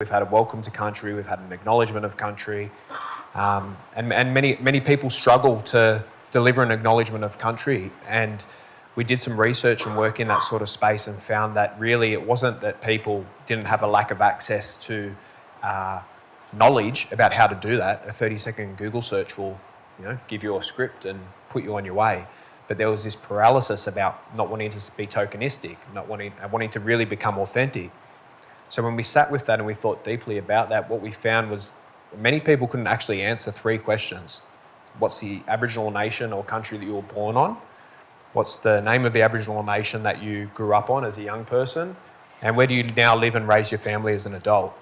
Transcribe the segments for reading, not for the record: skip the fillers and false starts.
We've had a welcome to country, we've had an acknowledgement of country, and many people struggle to deliver an acknowledgement of country. And we did some research and work in that sort of space and found that really it wasn't that people didn't have a lack of access to knowledge about how to do that. A 30-second Google search will, give you a script and put you on your way. But there was this paralysis about not wanting to be tokenistic, wanting to really become authentic. So when we sat with that and we thought deeply about that, what we found was many people couldn't actually answer three questions. What's the Aboriginal nation or country that you were born on? What's the name of the Aboriginal nation that you grew up on as a young person? And where do you now live and raise your family as an adult?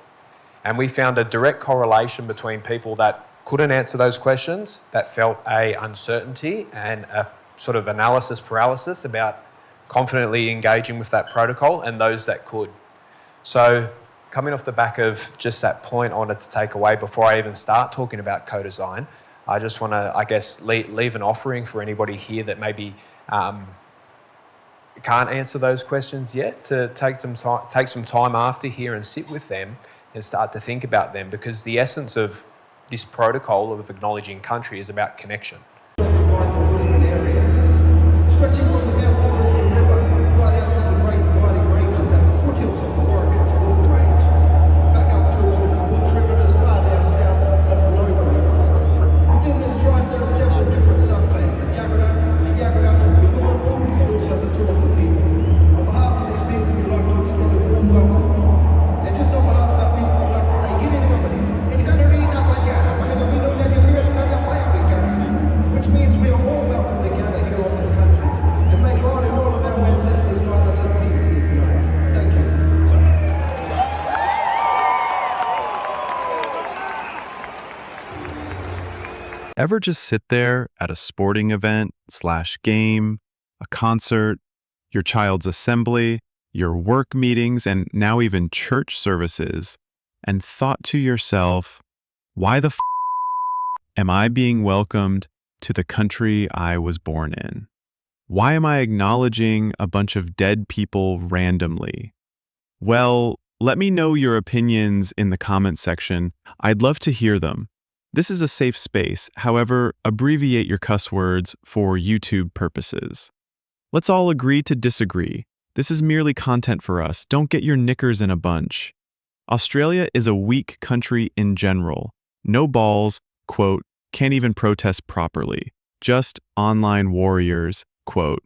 And we found a direct correlation between people that couldn't answer those questions, that felt a uncertainty and a sort of analysis paralysis about confidently engaging with that protocol, and those that could. So coming off the back of just that point I wanted to take away before I even start talking about co-design, I just want to, leave an offering for anybody here that maybe can't answer those questions yet, to take some time after here and sit with them and start to think about them, because the essence of this protocol of acknowledging country is about connection. Stretching from the mouth of the Brisbane River right out to the Great Dividing Ranges at the foothills of the Warwick Range, back up through to the Caboolture River as far down south as the Logan River. Within this drive there are several different subclans, the Jagera, the Yagara, the Ngurungu, and also the Turrbal people. On behalf of these people, we'd like to extend a warm welcome. And just on behalf of our people, we'd like to say, which means we are all welcome together here on this country. And may God and all of our ancestors guide us in peace here tonight. Thank you. Ever just sit there at a sporting event / game, a concert, your child's assembly, your work meetings, and now even church services, and thought to yourself, why the am I being welcomed to the country I was born in? Why am I acknowledging a bunch of dead people randomly? Well, let me know your opinions in the comment section. I'd love to hear them. This is a safe space, however, abbreviate your cuss words for YouTube purposes. Let's all agree to disagree. This is merely content for us. Don't get your knickers in a bunch. Australia is a weak country in general. No balls, quote, can't even protest properly. Just online warriors, quote.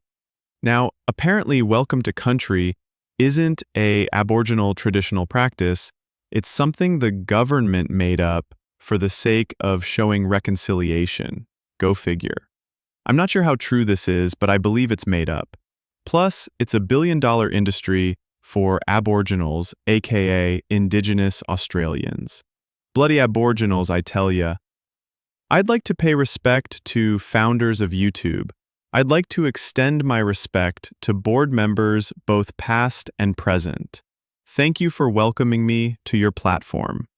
Now, apparently welcome to country isn't a Aboriginal traditional practice. It's something the government made up for the sake of showing reconciliation. Go figure. I'm not sure how true this is, but I believe it's made up. Plus, it's a billion-dollar industry for Aboriginals, aka Indigenous Australians. Bloody Aboriginals, I tell ya. I'd like to pay respect to founders of YouTube. I'd like to extend my respect to board members both past and present. Thank you for welcoming me to your platform.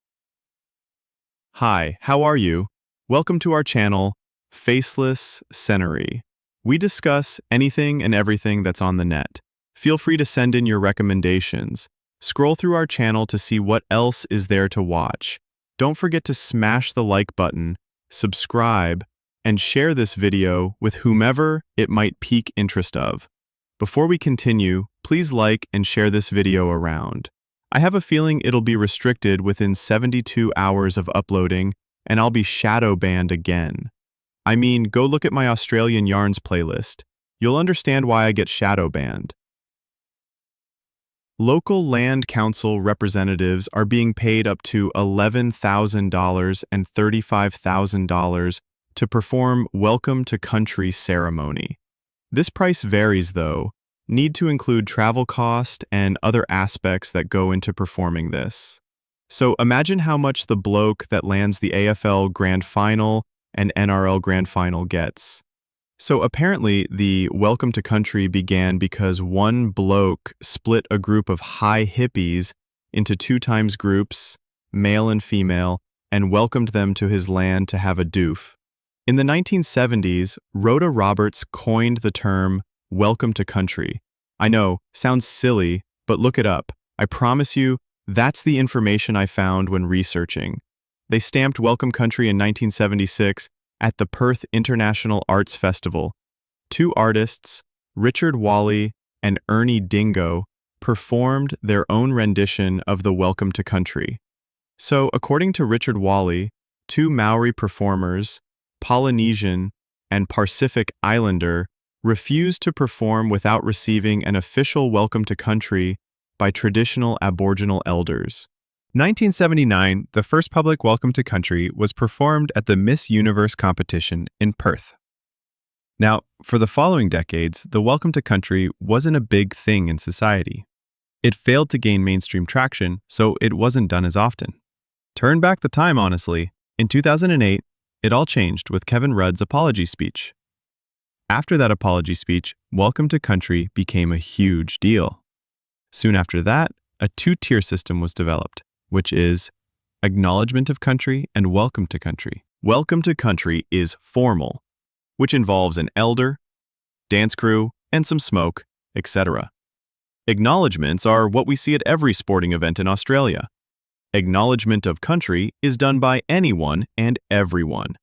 Hi, how are you? Welcome to our channel, Faceless, Scenary. We discuss anything and everything that's on the net. Feel free to send in your recommendations. Scroll through our channel to see what else is there to watch. Don't forget to smash the like button, subscribe, and share this video with whomever it might pique interest of. Before we continue, please like and share this video around. I have a feeling it'll be restricted within 72 hours of uploading, and I'll be shadow banned again. I mean, go look at my Australian Yarns playlist. You'll understand why I get shadow banned. Local land council representatives are being paid up to $11,000 and $35,000 to perform Welcome to Country ceremony. This price varies though. Need to include travel cost and other aspects that go into performing this. So imagine how much the bloke that lands the AFL Grand Final and NRL Grand Final gets. So apparently the Welcome to Country began because one bloke split a group of high hippies into 2 times groups, male and female, and welcomed them to his land to have a doof. In the 1970s, Rhoda Roberts coined the term Welcome to Country. I know, sounds silly, but look it up. I promise you, That's the information I found when researching. They stamped Welcome Country in 1976 at the Perth International Arts Festival. Two artists, Richard Wally and Ernie Dingo, performed their own rendition of the Welcome to Country. So, according to Richard Wally, two Maori performers, Polynesian and Pacific Islander, refused to perform without receiving an official Welcome to Country by traditional Aboriginal elders. 1979, the first public Welcome to Country was performed at the Miss Universe competition in Perth. Now, for the following decades, the Welcome to Country wasn't a big thing in society. It failed to gain mainstream traction, so it wasn't done as often. Turn back the time, honestly. In 2008, it all changed with Kevin Rudd's apology speech. After that apology speech, Welcome to Country became a huge deal. Soon after that, a two-tier system was developed, which is Acknowledgement of Country and Welcome to Country. Welcome to Country is formal, which involves an elder, dance crew, and some smoke, etc. Acknowledgements are what we see at every sporting event in Australia. Acknowledgement of Country is done by anyone and everyone.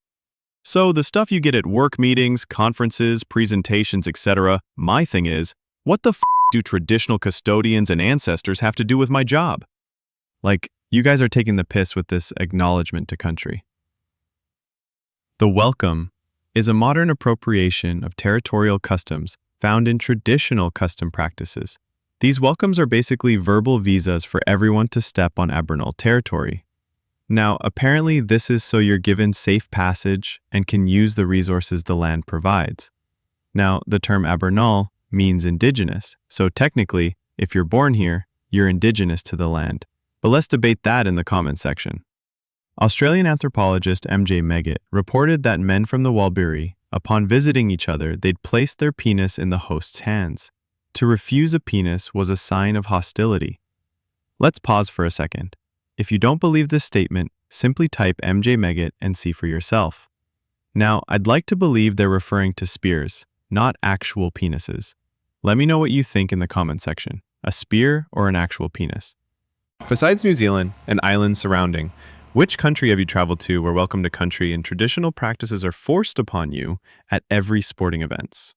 So the stuff you get at work meetings, conferences, presentations, etc., my thing is, what the f*** do traditional custodians and ancestors have to do with my job? Like, you guys are taking the piss with this Acknowledgement to Country. The welcome is a modern appropriation of territorial customs found in traditional custom practices. These welcomes are basically verbal visas for everyone to step on Aboriginal territory. Now, apparently this is so you're given safe passage and can use the resources the land provides. Now, the term Aboriginal means indigenous, so technically, if you're born here, you're indigenous to the land. But let's debate that in the comment section. Australian anthropologist M.J. Meggitt reported that men from the Walbiri, upon visiting each other, they'd place their penis in the host's hands. To refuse a penis was a sign of hostility. Let's pause for a second. If you don't believe this statement, simply type M.J. Meggitt and see for yourself. Now, I'd like to believe they're referring to spears, not actual penises. Let me know what you think in the comment section. A spear or an actual penis? Besides New Zealand and islands surrounding, which country have you traveled to where Welcome to Country and traditional practices are forced upon you at every sporting events,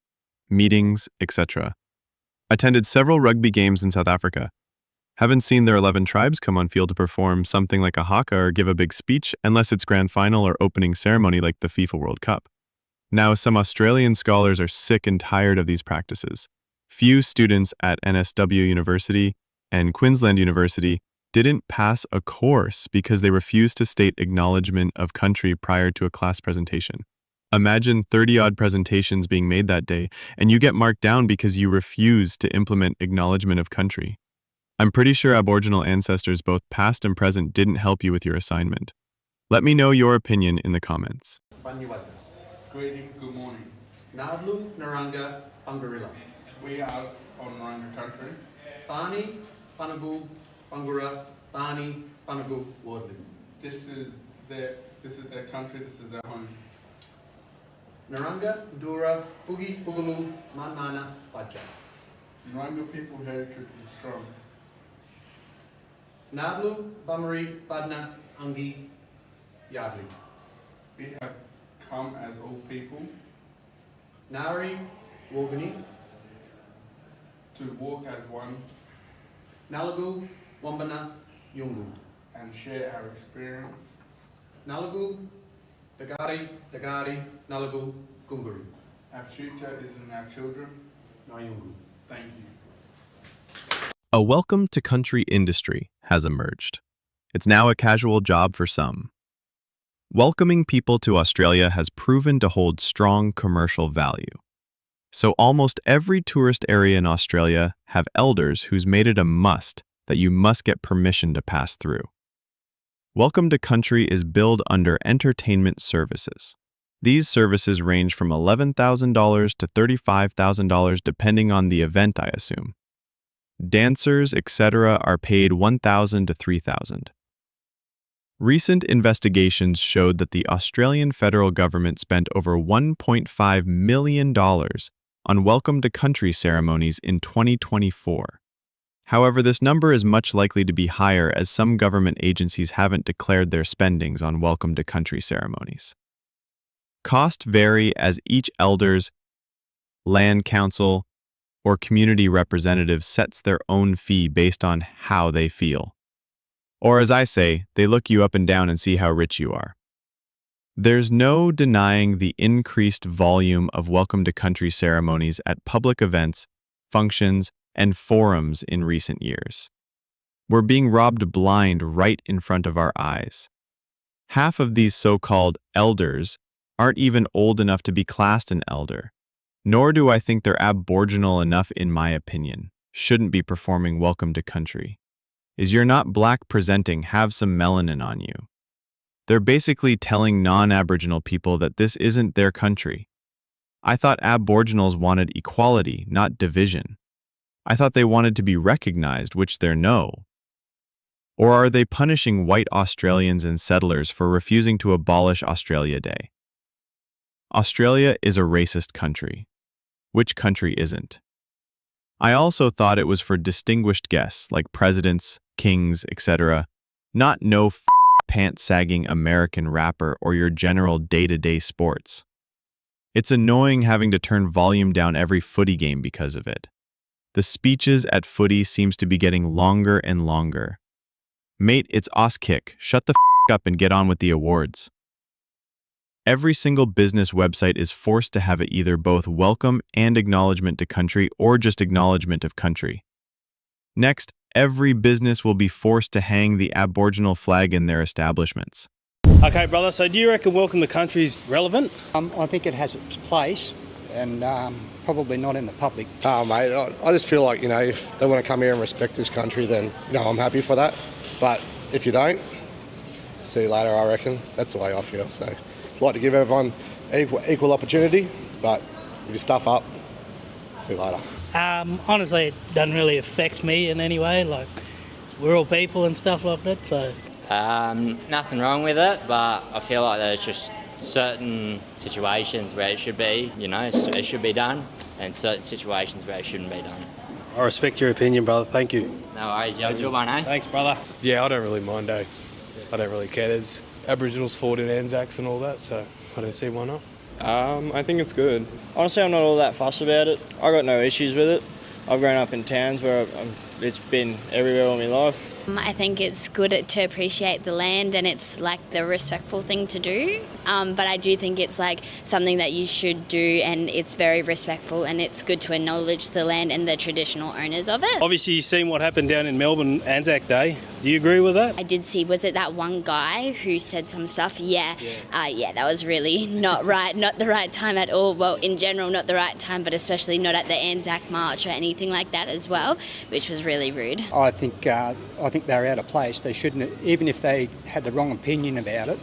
meetings, etc.? Attended several rugby games in South Africa. Haven't seen their 11 tribes come on field to perform something like a haka or give a big speech unless it's grand final or opening ceremony like the FIFA World Cup. Now, some Australian scholars are sick and tired of these practices. Few students at NSW University and Queensland University didn't pass a course because they refused to state Acknowledgement of Country prior to a class presentation. Imagine 30-odd presentations being made that day, and you get marked down because you refuse to implement Acknowledgement of Country. I'm pretty sure Aboriginal ancestors, both past and present, didn't help you with your assignment. Let me know your opinion in the comments. Greetings, good morning. Nadlu Naranga Bungarilla. We are on Naranga country. Bani Panagu Bangura Bani Panagu Wardley. This is their country, this is their home. Naranga Dura Boogie Boogaloo Manmana Baja. Naranga people heritage is strong. Nadlu Bamari Badna Angi Yardley. We have come as all people Nari Wogani to walk as one Nalagu Wambana Yungu. and share our experience. Nalagu Dagari Nalagu Gunguri. Our future is in our children. Nayungu. Thank you. A Welcome to Country industry has emerged. It's now a casual job for some. Welcoming people to Australia has proven to hold strong commercial value. So almost every tourist area in Australia have elders who's made it a must that you must get permission to pass through. Welcome to Country is billed under entertainment services. These services range from $11,000 to $35,000 depending on the event, I assume. Dancers, etc. are paid $1,000 to $3,000. Recent investigations showed that the Australian federal government spent over $1.5 million on Welcome to Country ceremonies in 2024. However, this number is much likely to be higher as some government agencies haven't declared their spendings on welcome to country ceremonies. Costs vary as each elders, land council, or community representative sets their own fee based on how they feel. Or as I say, they look you up and down and see how rich you are. There's no denying the increased volume of welcome to country ceremonies at public events, functions, and forums in recent years. We're being robbed blind right in front of our eyes. Half of these so-called elders aren't even old enough to be classed an elder, nor do I think they're aboriginal enough in my opinion, shouldn't be performing welcome to country. Is you're not black presenting, have some melanin on you. They're basically telling non-Aboriginal people that this isn't their country. I thought Aboriginals wanted equality, not division. I thought they wanted to be recognized, which they're no. Or are they punishing white Australians and settlers for refusing to abolish Australia Day? Australia is a racist country. Which country isn't? I also thought it was for distinguished guests like presidents, kings, etc., not no pants-sagging American rapper or your general day-to-day sports. It's annoying having to turn volume down every footy game because of it. The speeches at footy seems to be getting longer and longer. Mate, it's Auskick. Shut the up and get on with the awards. Every single business website is forced to have it either both welcome and acknowledgement to country or just acknowledgement of country. Next, every business will be forced to hang the Aboriginal flag in their establishments. Okay, brother, so do you reckon welcome to country is relevant? I think it has its place and probably not in the public. Oh, mate, I just feel like, if they want to come here and respect this country, then, I'm happy for that. But if you don't, see you later, I reckon. That's the way I feel. So I'd like to give everyone equal opportunity, but if you stuff up, see you later. Honestly, it doesn't really affect me in any way. Like, we're all people and stuff like that, so... Nothing wrong with it, but I feel like there's just certain situations where it should be, it should be done, and certain situations where it shouldn't be done. I respect your opinion, brother. Thank you. No worries, you have a good one, eh? Thanks, brother. Yeah, I don't really mind, I don't really care. There's Aboriginals fought in Anzacs and all that, so I don't see why not. I think it's good. Honestly, I'm not all that fussed about it. I got no issues with it. I've grown up in towns where it's been everywhere all my life. I think it's good to appreciate the land and it's like the respectful thing to do. But I do think it's like something that you should do and it's very respectful and it's good to acknowledge the land and the traditional owners of it. Obviously, you've seen what happened down in Melbourne Anzac Day. Do you agree with that? I did see, was it that one guy who said some stuff? Yeah, that was really not right, not the right time at all. Well, in general, not the right time, but especially not at the Anzac March or anything like that as well, which was really rude. I think they're out of place. They shouldn't, even if they had the wrong opinion about it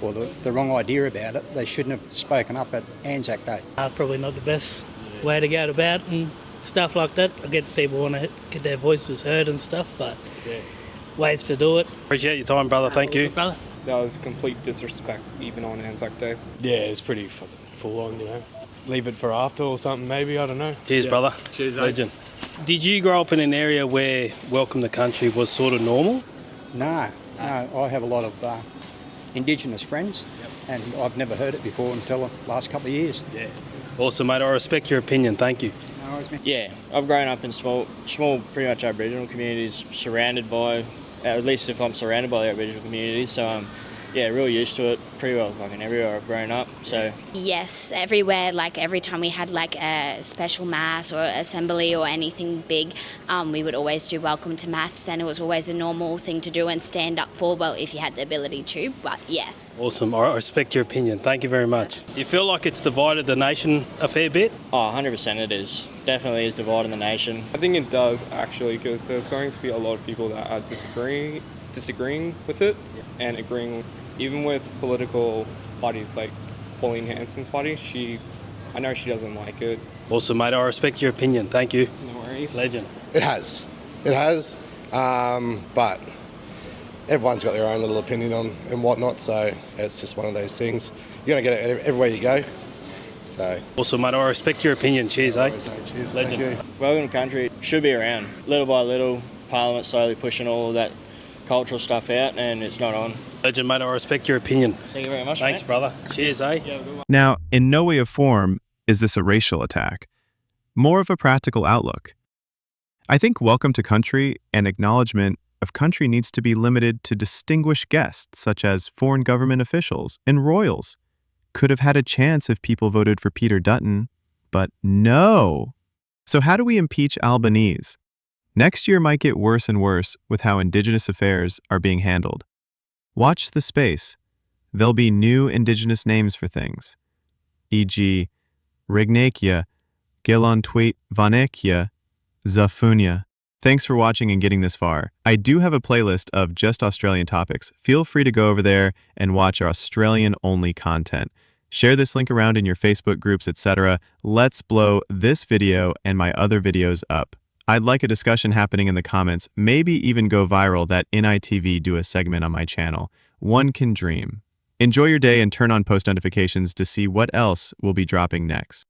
or the wrong idea about it, they shouldn't have spoken up at Anzac Day. Probably not the best way to go about and stuff like that. I get people want to get their voices heard and stuff, but ways to do it. Appreciate your time, brother. Thank you. Brother. That was complete disrespect, even on Anzac Day. Yeah, it's pretty full on, Leave it for after or something, maybe, I don't know. Cheers, brother. Cheers, legend. Did you grow up in an area where welcome to country was sort of normal? No. I have a lot of Indigenous friends and I've never heard it before until the last couple of years. Yeah. Awesome, mate. I respect your opinion. Thank you. No worries, mate. Yeah, I've grown up in small, pretty much Aboriginal communities, surrounded by, at least if I'm surrounded by the Aboriginal communities, so real used to it, pretty well fucking everywhere I've grown up, so. Yes, everywhere, like every time we had like a special mass or assembly or anything big, we would always do welcome to maths and it was always a normal thing to do and stand up for, well, if you had the ability to, but yeah. Awesome. I respect your opinion. Thank you very much. You feel like it's divided the nation a fair bit? Oh, 100% it is. Definitely is dividing the nation. I think it does, actually, because there's going to be a lot of people that are disagreeing with it and agreeing, even with political parties like Pauline Hanson's party. I know she doesn't like it. Awesome, mate. I respect your opinion. Thank you. No worries. Legend. It has, but everyone's got their own little opinion on and whatnot, so it's just one of those things. You're going to get it everywhere you go. So, Also, mate, I respect your opinion. Cheers, eh? cheers. Legend. Thank you. Welcome country should be around. Little by little, Parliament slowly pushing all of that cultural stuff out, and it's not on. Legend, mate, I respect your opinion. Thank you very much, Thanks, mate. brother. Cheers, eh? Now, in no way or form is this a racial attack. More of a practical outlook. I think welcome to country and acknowledgement of country needs to be limited to distinguished guests such as foreign government officials and royals. Could have had a chance if people voted for Peter Dutton, but no. So how do we impeach Albanese? Next year might get worse and worse with how Indigenous affairs are being handled. Watch the space. There'll be new Indigenous names for things, e.g. Rignakia, Gilantweet Vanekia, Zafunia. Thanks for watching and getting this far. I do have a playlist of just Australian topics. Feel free to go over there and watch our Australian-only content. Share this link around in your Facebook groups, etc. Let's blow this video and my other videos up. I'd like a discussion happening in the comments, maybe even go viral that NITV do a segment on my channel. One can dream. Enjoy your day and turn on post notifications to see what else will be dropping next.